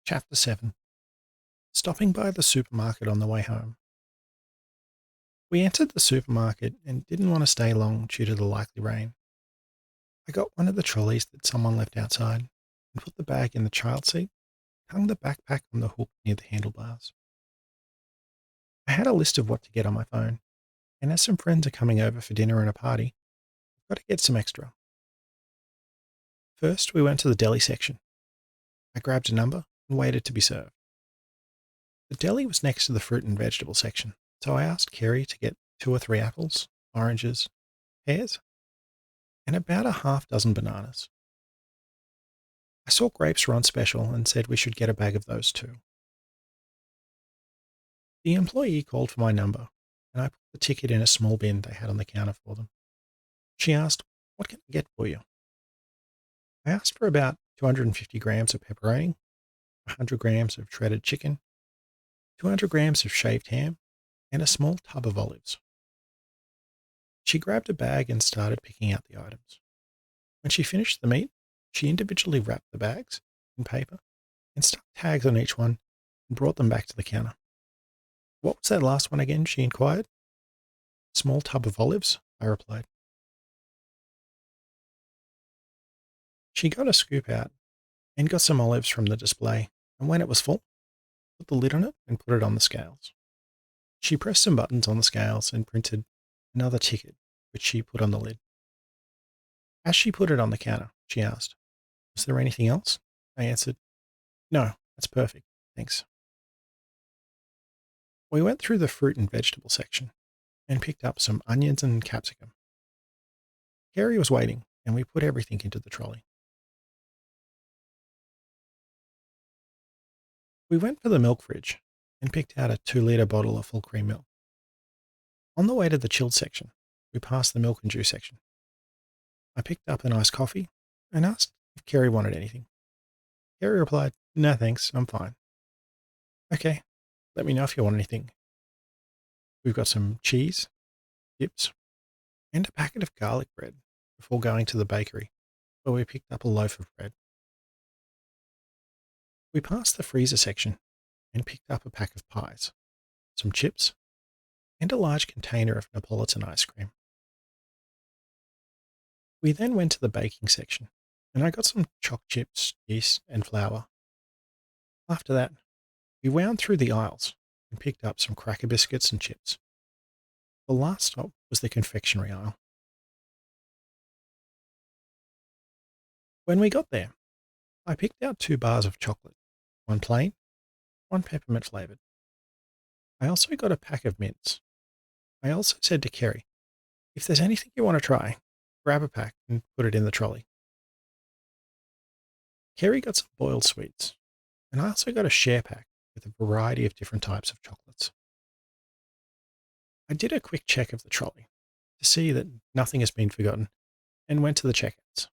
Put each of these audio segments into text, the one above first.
Chapter 7. Stopping by the supermarket on the way home. We entered the supermarket and didn't want to stay long due to the likely rain. I got one of the trolleys that someone left outside and put the bag in the child seat, hung the backpack on the hook near the handlebars. I had a list of what to get on my phone, and as some friends are coming over for dinner and a party, I've got to get some extra. First, we went to the deli section. I grabbed a number and waited to be served. The deli was next to the fruit and vegetable section, so I asked Kerry to get 2 or 3 apples, oranges, pears, and about a half dozen bananas. I saw grapes were on special and said we should get a bag of those too. The employee called for my number, and I put the ticket in a small bin they had on the counter for them. She asked, "What can I get for you?" I asked for about 250 grams of pepperoni, 100 grams of shredded chicken, 200 grams of shaved ham, and a small tub of olives. She grabbed a bag and started picking out the items. When she finished the meat, she individually wrapped the bags in paper and stuck tags on each one and brought them back to the counter. "What was that last one again?" she inquired. "Small tub of olives," I replied. She got a scoop out and got some olives from the display, and when it was full, put the lid on it and put it on the scales. She pressed some buttons on the scales and printed another ticket, which she put on the lid. As she put it on the counter, she asked, "Was there anything else?" I answered, "No, that's perfect, thanks." We went through the fruit and vegetable section and picked up some onions and capsicum. Carrie was waiting, and we put everything into the trolley. We went for the milk fridge and picked out a 2-litre bottle of full cream milk. On the way to the chilled section, we passed the milk and juice section. I picked up an iced coffee and asked if Carrie wanted anything. Carrie replied, "No thanks, I'm fine." "Okay, let me know if you want anything." We've got some cheese, chips, and a packet of garlic bread before going to the bakery, where we picked up a loaf of bread. We passed the freezer section and picked up a pack of pies, some chips, and a large container of Neapolitan ice cream. We then went to the baking section, and I got some choc chips, yeast, and flour. After that, we wound through the aisles and picked up some cracker biscuits and chips. The last stop was the confectionery aisle. When we got there, I picked out 2 bars of chocolate, one plain, one peppermint flavored. I also got a pack of mints. I also said to Kerry, "If there's anything you want to try, grab a pack and put it in the trolley." Kerry got some boiled sweets, and I also got a share pack with a variety of different types of chocolates. I did a quick check of the trolley to see that nothing has been forgotten and went to the checkouts.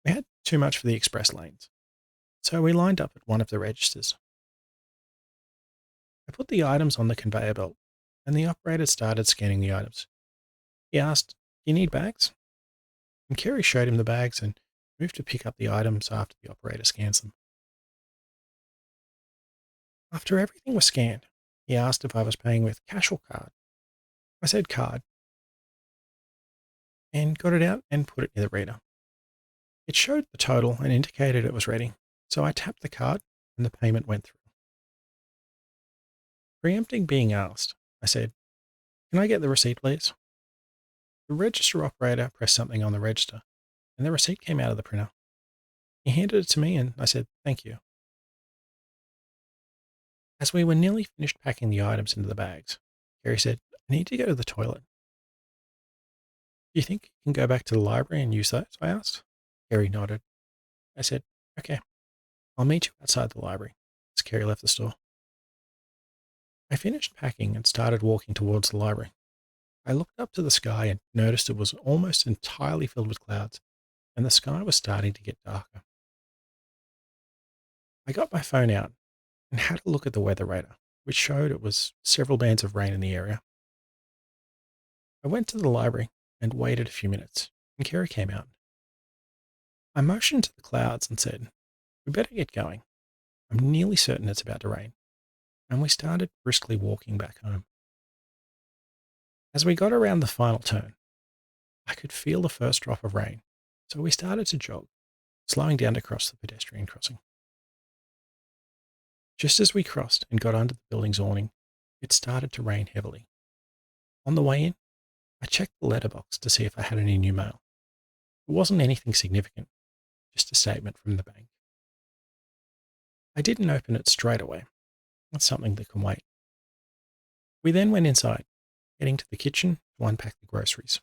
We had too much for the express lanes, so we lined up at one of the registers. I put the items on the conveyor belt, and the operator started scanning the items. He asked, "Do you need bags?" And Kerry showed him the bags and moved to pick up the items after the operator scans them. After everything was scanned, he asked if I was paying with cash or card. I said card, and got it out and put it near the reader. It showed the total and indicated it was ready, so I tapped the card and the payment went through. Preempting being asked, I said, "Can I get the receipt, please?" The register operator pressed something on the register, and the receipt came out of the printer. He handed it to me, and I said, "Thank you." As we were nearly finished packing the items into the bags, Gary said, "I need to go to the toilet." "Do you think you can go back to the library and use those?" I asked. Gary nodded. I said, "Okay, I'll meet you outside the library," as Carrie left the store. I finished packing and started walking towards the library. I looked up to the sky and noticed it was almost entirely filled with clouds, and the sky was starting to get darker. I got my phone out and had a look at the weather radar, which showed it was several bands of rain in the area. I went to the library and waited a few minutes, and Kerry came out. I motioned to the clouds and said, "We better get going. I'm nearly certain it's about to rain, and we started briskly walking back home. As we got around the final turn, I could feel the first drop of rain, so we started to jog, slowing down to cross the pedestrian crossing. Just as we crossed and got under the building's awning, it started to rain heavily. On the way in, I checked the letterbox to see if I had any new mail. It wasn't anything significant, just a statement from the bank. I didn't open it straight away. That's something that can wait. We then went inside, heading to the kitchen to unpack the groceries.